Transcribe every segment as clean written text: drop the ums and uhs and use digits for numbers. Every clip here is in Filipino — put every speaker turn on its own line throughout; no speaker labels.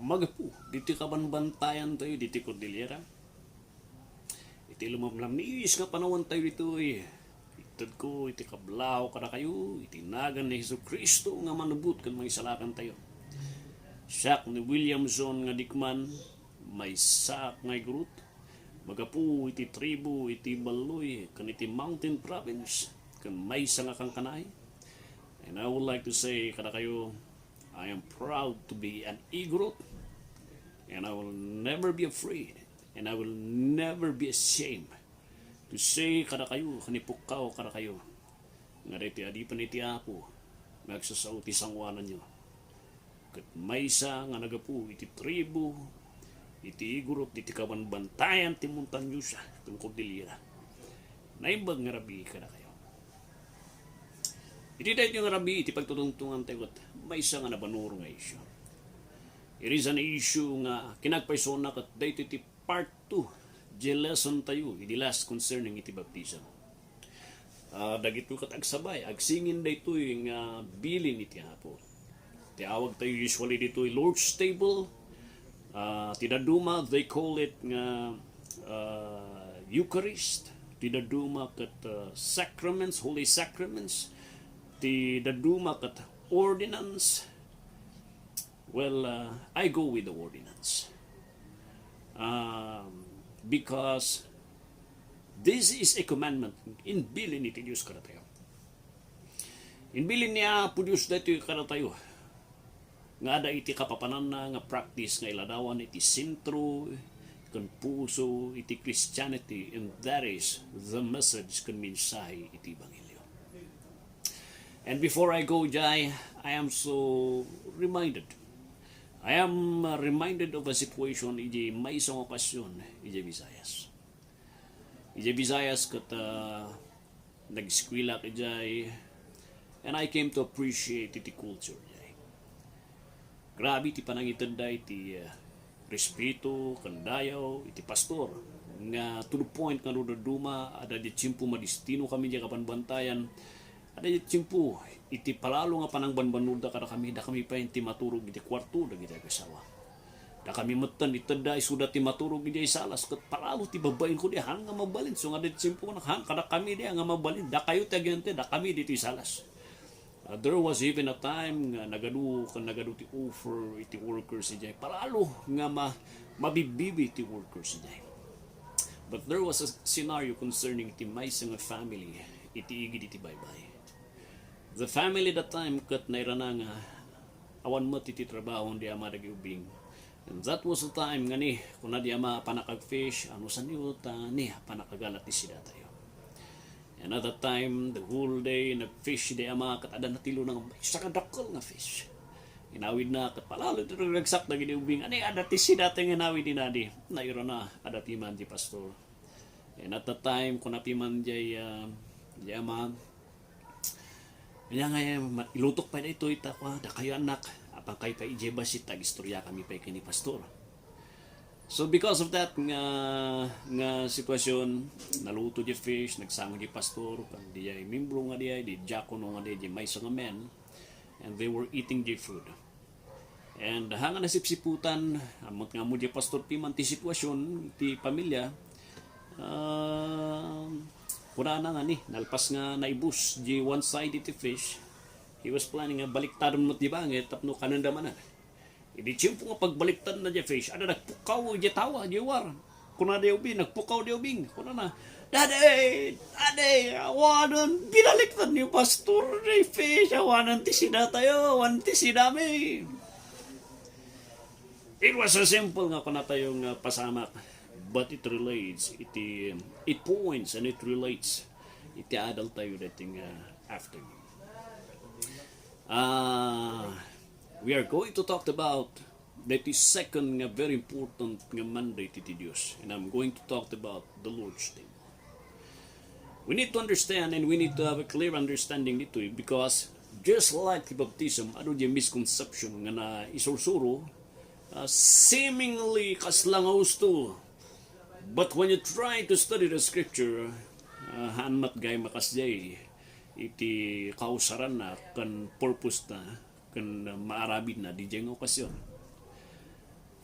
Magapu, diti kabanbantayan tayo, diti Cordillera. Iti lumamlam niis nga panawan tayo dito Itad ko, iti kablaw kada kayo, iti nagan ni Hesus Kristo nga manubot kan mga isalakan tayo. Siyak ni Williamson nga dikman, may sak nga igurut. Magapu, iti tribu, iti baloy, kan iti mountain province, kan may nga kang kanay. And I would like to say kada kayo, I am proud to be an Igorot, and I will never be afraid, and I will never be ashamed to say kada kayo, kanipukaw kada kayo, nga reti adipan iti apo, nagsasauti sangwanan nyo. Kat maysa nga nagapu, iti tribu, iti Igorot, iti kabanbantayan, ti Montanyusa, itong Cordillera. Naimbag nga rabi kada kayo. Iti dahil yung rabi, iti pagtutungtungan tayo at may isa nga nabanuro nga issue. It is an issue nga kinagpaisona kat dahil iti part 2, di lesson tayo, iti last concerning iti baptism. Dagito kat agsabay, agsingin dahil ito yung bilin iti hapon. Tiawag tayo usually dito yung Lord's Table. Tidaduma, they call it nga Eucharist. Tidaduma kat sacraments, holy sacraments. Ti daduma kat ordinance. Well, I go with the ordinance. Because this is a commandment. Inbilin iti Diyos kada tayo. Inbilin niya po Diyos dito kada tayo. Nga ada iti kapapanan na nga practice nga iladawan iti sentro, kan puso, iti Christianity, and that is the message kan mensahe iti Ebanghelyo. And before I go, Jai, I am so reminded. I am reminded of a situation iji may isang okasyon iji Visayas. Iji Visayas kat nag-eskwela ka, Jai, and I came to appreciate iti culture, Jai. Grabe iti panangitan da iti respeto, kandayaw, iti pastor. Nga to the point nga duma ada di tsimpo madistino kami di kapanbantayan. Ada tsimpo, iti palalo nga panang banbanod da kada kami, da kami pa iti maturog iti kwarto, da gita kasawa. Da kami matan, itada isuda ti maturog iti salas, kat palalo ti babayin ko di, hang nga mabalin. So nga di tsimpo, hang kada kami di, nga mabalin. Da kayo tagente, da kami di ti salas. There was even a time nga nagadu ti offer iti workers iti, palalo nga mabibibi ti workers iti. But there was a scenario concerning iti may nga family, iti igid iti baybay. The family that time kat nairana nga awan mo titi trabaho di ama dagiubing. And that was the time nga ni kuna di ama panakag-fish ano sa niyo ta ni panakagalat ti sida tayo. And at that time the whole day nag-fish di ama kat ada natilo ng isa ka dakol nga fish. Inawid na kat palalo ti nagsak dagi ubing ani ada ti sida tayo inawid ni nadi. Nairana ada ti man di pastor. And at that time kuna piman di ama kaya nga ilutok pa na ito itakwa, da kayo anak, apang kayo pa ijebasit, tag-istorya kami pa kini pastor. So because of that nga sitwasyon, naluto di fish, nagsama di pastor, di ay membro nga di ay, di diakono nga di may nga men, and they were eating di food. And hanga nasipsiputan, amot nga mo di pastor piman ti sitwasyon, ti pamilya, kuna na nga ni, nalpas nga naibus di one side iti fish. He was planning nga baliktadon mo't di bangit, tapno kanandamanan. Hindi tiyempo nga pagbaliktad na di fish, ada nagpukaw di tawa, di war. Kuna di ubing, nagpukaw di ubing. Kuna na, Dade, awanan, binaliktad ni pastor di fish, awanan ti sida tayo, awanan ti sidami. It was so simple nga kuna tayong pasamak. But it relates, it points and it relates. Iti adult tayo dating after. We are going to talk about that is second nga very important nga mandate iti Diyos. And I'm going to talk about the Lord's Table. We need to understand and we need to have a clear understanding dito because just like the baptism, ano yung misconception nga na isursuro, seemingly kaslangaws to. But when you try to study the scripture, hanmat gay makasjay, iti kausaran na, kan purpose na, kan maarabid na, di diyang okasyon.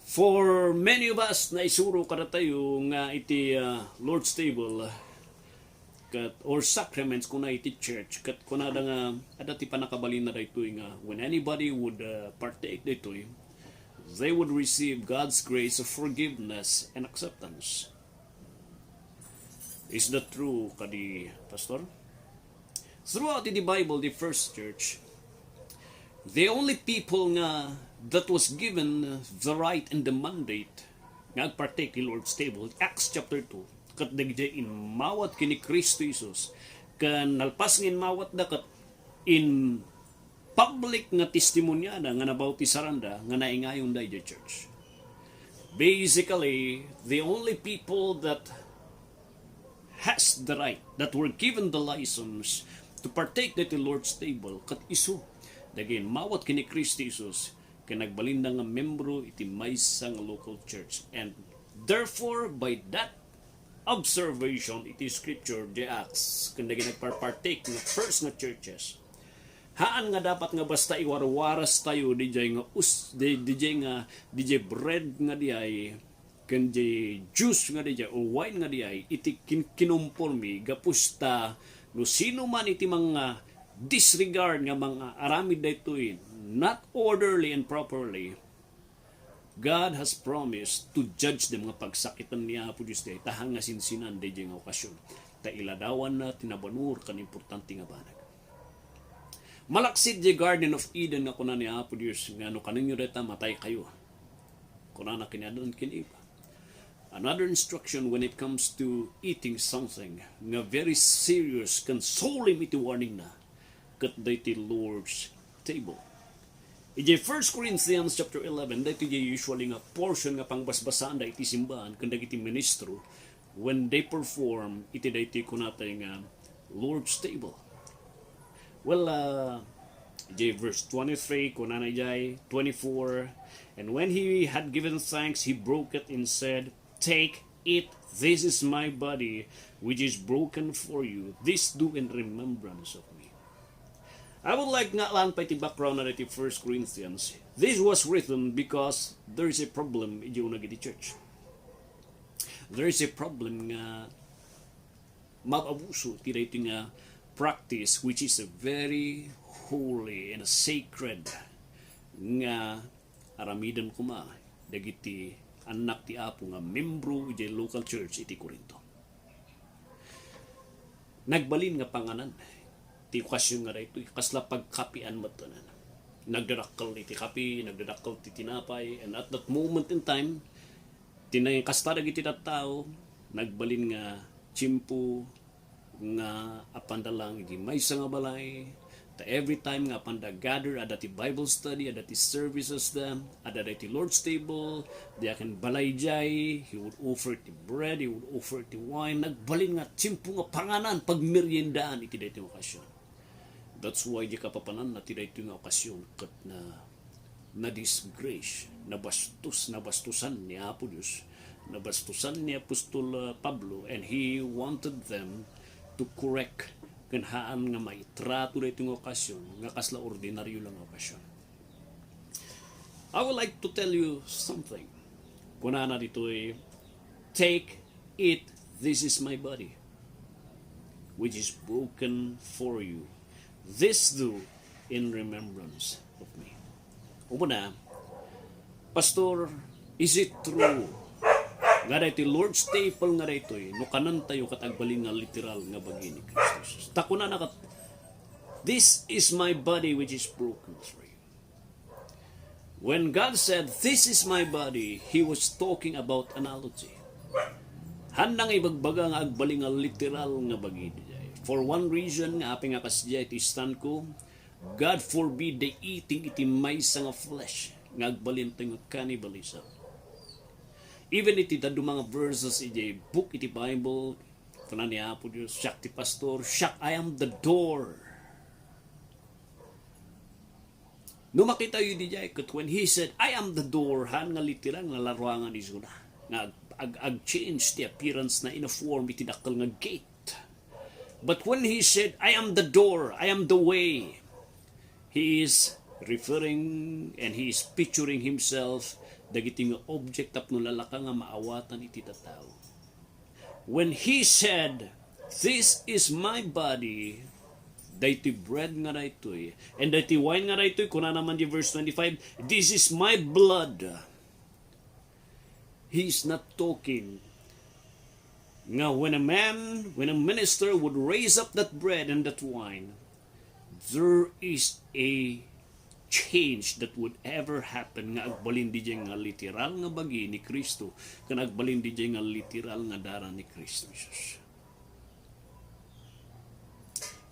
For many of us na isuro kada tayo nga iti Lord's table kat or sacraments kuna iti church kat kuna da nga adda ti panakabalin na daytoy nga when anybody would partake daytoy they would receive God's grace of forgiveness and acceptance. Is that true kadi pastor? Throughout the Bible, the first church, the only people nga that was given the right and the mandate nga partake the Lord's table, Acts chapter 2, kat dagiti in mawat kini Kristo Jesus, kan nalpas ngin mawat da kat in public nga testimonya na nga nabauti saranda nga naingayon da the church. Basically, the only people that has the right, that were given the license to partake at the Lord's table, kat isu. Dagin, mawat kini Kristo Jesus, kanagbalinda nga membro iti maysa nga local church. And therefore, by that observation, iti scripture, the Acts, kanda ginagpartake nga first nga churches, haan nga dapat nga basta iwarwaras tayo DJ nga DJ bread nga diay kanjay juice nga DJ o wine nga diay iti kinumpormi gapusta no sino man iti mga disregard nga mga aramid daytoy not orderly and properly. God has promised to judge them nga pagsakitan niya po Diyos day tahang nga sinsinan DJ nga okasyon ta iladawan na tinabanur kan importante nga banag. Malaksid di Garden of Eden nga kuna ni Apo Diyos nga no kaninyo deta matay kayo. Kuna na kinadon kinipa. Another instruction when it comes to eating something nga very serious kan solemn iti warning na kat dayti Lord's table. Ije 1 Corinthians chapter 11 dayti usually nga portion nga pangbasbasan da iti simbahan kan dagiti ministro when they perform iti dayti kunatay nga Lord's table. Well, verse 23, kunana jay, 24, and when he had given thanks, he broke it and said, "Take, eat, this is my body, which is broken for you. This do in remembrance of me." I would like nga lang pa iti background na iti 1 Corinthians. This was written because there is a problem in the church. There is a problem nga mababuso ti iti nga practice which is a very holy and sacred nga aramidan kuma dagiti anak ti Apo nga membro iti local church iti Corinto. Nagbalin nga panganan ti okasyon nga daytoy kasla pagkapian matanan. Nagdadakkel iti kapi, nagdadakkel ti tinapay, and at that moment in time tinay kasta dagiti tattao nagbalin nga tsimpo nga apanda lang iti maysa nga balay ta every time nga apanda gather ada ti Bible study, ada ti services them, ada ti Lord's table, dia can balay jay, he would offer ti bread, he would offer ti wine, nagbalin nga tsimpo nga panganan pag meriendaan iti daytoy okasyon. That's why di kapapanan na ti daytoy nga okasyon ket na disgrace, nabastusan ni Apo Dios, nabastusan ni Apostol Pablo, and he wanted them to correct kan haan nga maitrato dito ng okasyon nga kasla ordinaryo lang okasyon. I would like to tell you something. Kunana dito take, eat, this is my body, which is broken for you. This do in remembrance of me. Umuna, Pastor, is it true nga dayti Lord's table nga daytoy no kanan tayo katagbalin nga literal nga bagi ni Kristus. Takuna na kat this is my body which is broken for you. When God said this is my body, he was talking about analogy. Handang ibagbaga nga agbalin nga literal nga bagi niya. For one reason nga aping nga kasya iti stand ko, God forbid the eating iti maysa nga flesh nga agbalin tayo cannibalism. Even iti dadu mga verses iti book iti Bible kana ni Apo Dios, siak ti pastor, siak I am the door. No makita yu di jay ket when he said I am the door, han nga literal nga laruangan isu na nga ag-change the appearance na in a form iti dakkel nga gate. But when he said I am the door, I am the way, he is referring and he is picturing himself dagiti nga object tapno lalaka nga maawatan iti tattao. When he said, "This is my body," dayti bread nga daytoy, and dayti wine nga daytoy, kuna naman di verse 25, "This is my blood." He's not talking nga when a minister would raise up that bread and that wine, there is a change that would ever happen nga agbalin di nga literal nga bagi ni Kristo, kan agbalin di nga literal nga dara ni Kristo Jesus.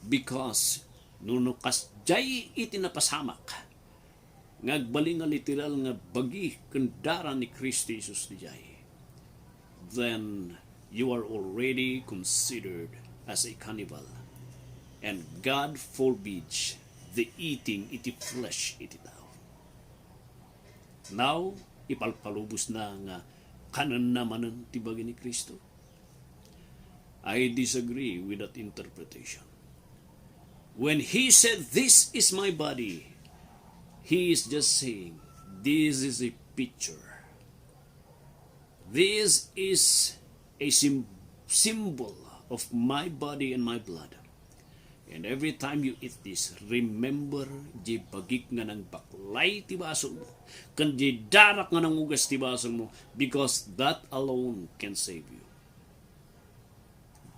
Because nunukas jay iti napasamak nga agbalin nga literal nga bagi kan dara ni Kristo Jesus di jay, then you are already considered as a cannibal, and God forbids the eating iti flesh iti tao. Now, ipalpalubos na nga kanan naman ti bagi ni Kristo. I disagree with that interpretation. When he said, "This is my body," he is just saying, this is a picture. This is a symbol of my body and my blood. And every time you eat this, remember di bagik nga ng baklay ti basol mo, kan di darak nga ng ugas ti basol mo, because that alone can save you.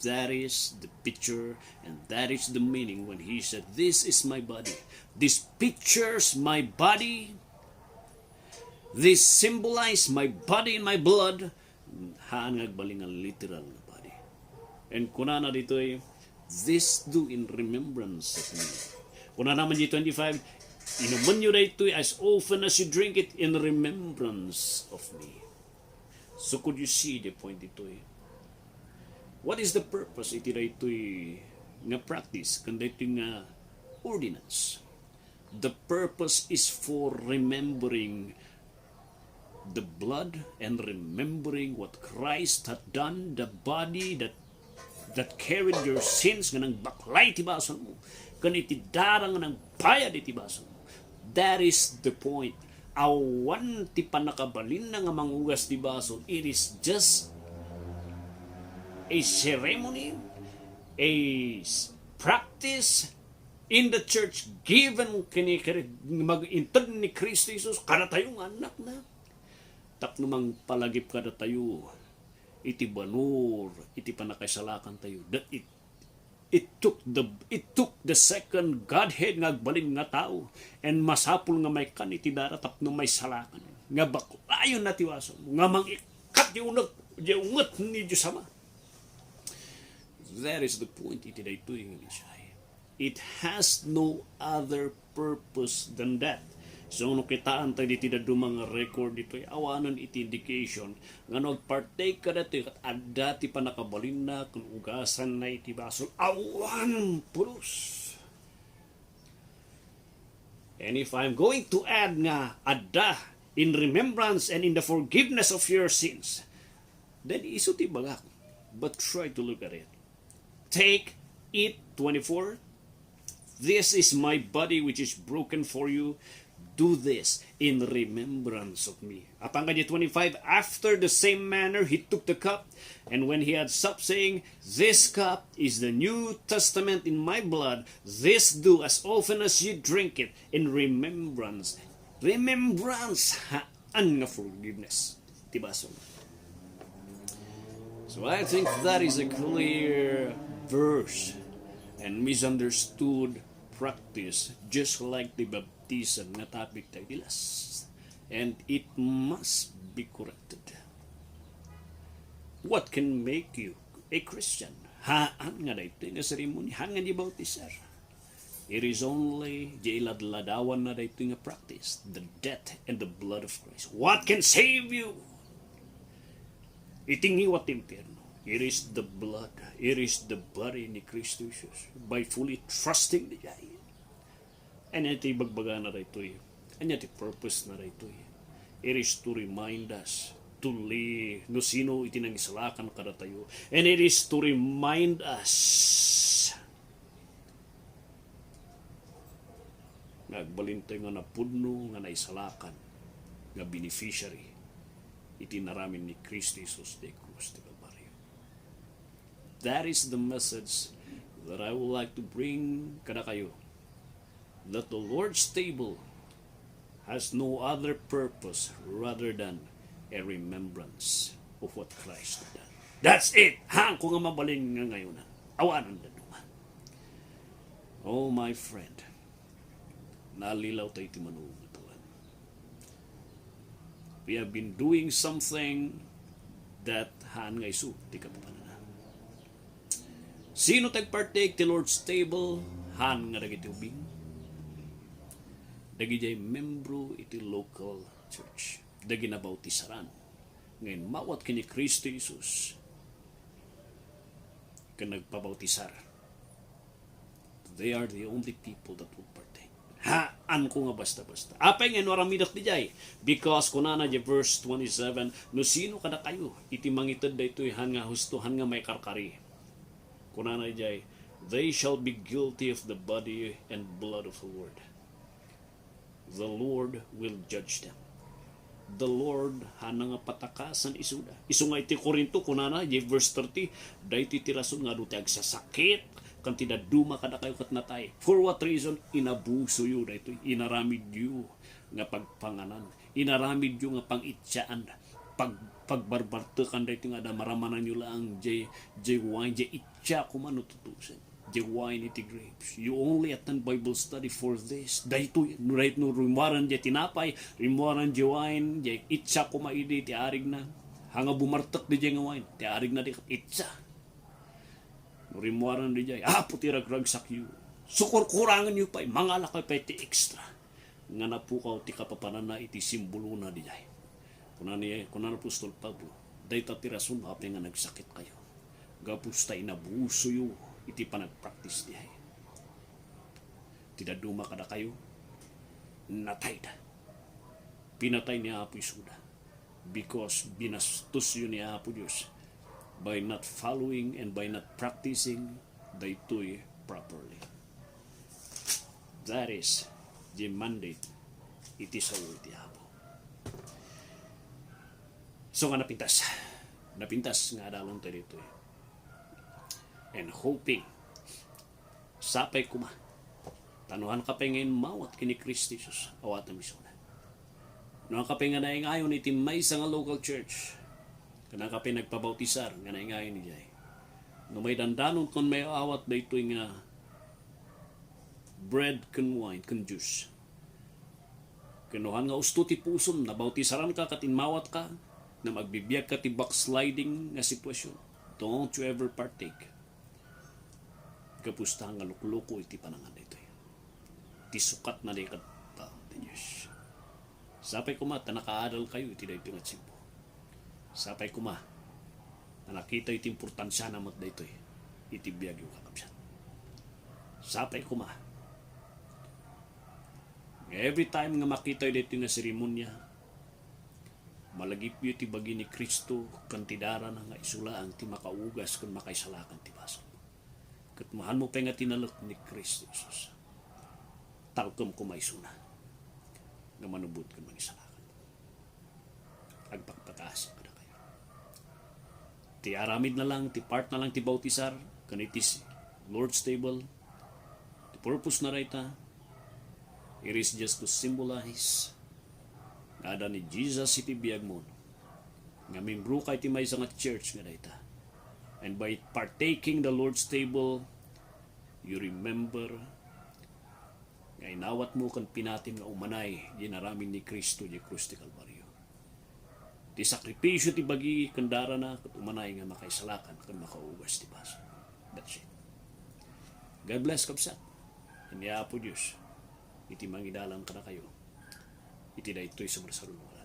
That is the picture, and that is the meaning when he said, "This is my body." This pictures my body. This symbolize my body and my blood. Haan ngagbaling ang literal na body. And kunana dito ay, "This do in remembrance of me." Kuna naman G25, "Inuman nyo dito as often as you drink it in remembrance of me." So could you see the point dito eh? What is the purpose iti dito nga practice, kanda ito nga ordinance? The purpose is for remembering the blood and remembering what Christ had done, the body that carried your sins nga nang baklay ti basol mo, kan iti darang nga nang bayad iti basol mo. That is the point. Awan ti panakabalin na nga mangugas ti basol, it is just a ceremony, a practice in the church given kini mag-intod ni Kristo Jesus kada tayong anak na tapnumang palagip kada tayo iti banur iti panakaisalakan tayo, that it took the second Godhead nga agbalin nga tao, and masapul nga may kan iti dara tapno may salakan nga baklayon na tiwaso nga mangikat di unat ni Diyos Ama. That is the point iti daytoy nga siya. It has no other purpose than that. So no kitaan tayo diti da mga record dito awanan iti indication nga nagpartake ka dati kat adda ti panakabalin na kung ugasan na iti basol awan pulos. And if I'm going to add nga adda in remembrance and in the forgiveness of your sins, then iso ti bagak. But try to look at it. Take, eat, 24. This is my body which is broken for you. Do this in remembrance of me. Apang 25, after the same manner he took the cup, and when he had supped, saying, "This cup is the New Testament in my blood. This do as often as you drink it in remembrance." Remembrance, haan nga forgiveness. Diba so? So I think that is a clear verse and misunderstood practice, just like the baptism na topic tayo dilas, and it must be corrected. What can make you a Christian? Haan nga dito nga ceremony, haan nga di bautisar. It is only di iladladawan na dito nga practice, the death and the blood of Christ. What can save you? Itingi what impyerno. It is the blood. It is the body ni Kristo Jesus. By fully trusting the Jai. And iti bagbaga na rito eh. And iti purpose na rito eh. It is to remind us to live no sino iti nangisalakan kada tayo. And it is to remind us nagbalintay nga napudno nga naisalakan nga beneficiary iti naramin ni Kristo Jesus de Cruz de Calvario. That is the message that I would like to bring kada kayo. That the Lord's table has no other purpose rather than a remembrance of what Christ did. That's it! Hang ko nga mabalin nga ngayon. Awanan na duman. Oh my friend, nalilaw tayo ti manuong ituan. We have been doing something that haan nga isu, di ka papanana. Sino tagpartake ti Lord's table, haan nga dagiti ubing? Dagi jay membro iti local church. Dagi na bautisaran. Ngayon, mawat kini Kristo Jesus ka nagpabautisar. They are the only people that would partake. Haan ko nga basta-basta. Apay nga naramidak di jay. Because kunana di verse 27, no sino kada kayo, iti mangitid da ito'y han nga hustuhan nga may karkari. Kunana di jay, they shall be guilty of the body and blood of the Lord. The Lord will judge them. The Lord hanang patakasan isuda. Isu nga iti Korinto kunana di verse 30, dayti ti rason nga dute agsasakit kan tidak duma kada kayo kat natay. For what reason? Inabuso yu dayto, inaramid yu nga pagpanganan, inaramid yu nga pangitsaan, pagbarbartekan dayto nga da maramanan yu lang jay wine jay itsa kumano tutusen. The wine iti grapes. You only attend Bible study for this. Dahito, right no, rimuaran di tinapay, rimuaran di wine, di itsa kumaidi, ti arig na. Hanga bumartak di nga wine, ti arig na di itsa. Rimuaran di jay, puti ragragsak yu. Sukur-kurangan yu pa, mga lakay pa iti extra. Nga na po ka, ti kapapanana, iti simbolo na di jay. Kunan Apostol Pablo, dahito ti rason, hapi nga nagsakit kayo. Gapus ta inabuso yu, iti panagpractice dihay. Tidak duma kada kayo, natay da. Pinatay ni Apo Isuda because binastos yun ni Apo Diyos by not following and by not practicing daytoy properly. That is the mandate iti sa ulo ti Apo. So nga napintas nga adalon tayo dito and hoping sapay kuma tanuhan ka pa ngayon mawat kini Kristo Jesus awat na misuna no ka pa nga naingayon iti may nga local church kana ka pa nagpabautisar nga naingayon ni jay no may dandanon kon may awat dayto nga bread kun wine kun juice kinuhan nga usto ti pusom na bautisaran ka katin mawat ka na magbibiyag ka ti backsliding nga sitwasyon. Don't you ever partake. Kapusta nga lukluko iti panangan dito. Ti sukat na dekat tao ti Diyos. Sapay kuma, tanakaadal kayo iti dito nga simpo. Sapay kuma, na nakita iti importansya na mat dito iti biyag yung kakabsyan. Sapay kuma, every time nga makita dito nga seremonya, malagip yu ti bagi ni Kristo kantidara na nga isulaan ti makaugas kung makaisalakan ti Basul. Katmahan mo pa nga tinalak ni Kristo Jesus. Talkom kumaisuna nga manubot kung mangisalakan. Agpagpataas ka na kayo. Ti aramid na lang, ti part na lang ti bautisar, kanitis Lord's table. The purpose na rayta, it is just to symbolize Adda ni Jesus iti biyag mo nga membro kay ti may nga church nga dayta. And by partaking the Lord's table, you remember nga inawat mo kan pinatim nga umanay ginaramin ni Kristo di Cruz de Calvario. Ti sakripisyo ti bagi kandara na ket umanay nga makaisalakan ken makaugas ti Basul. That's it. God bless kapsat. Iniya po Diyos iti mangidalang kada kayo. Iti daytoy sa marasarunong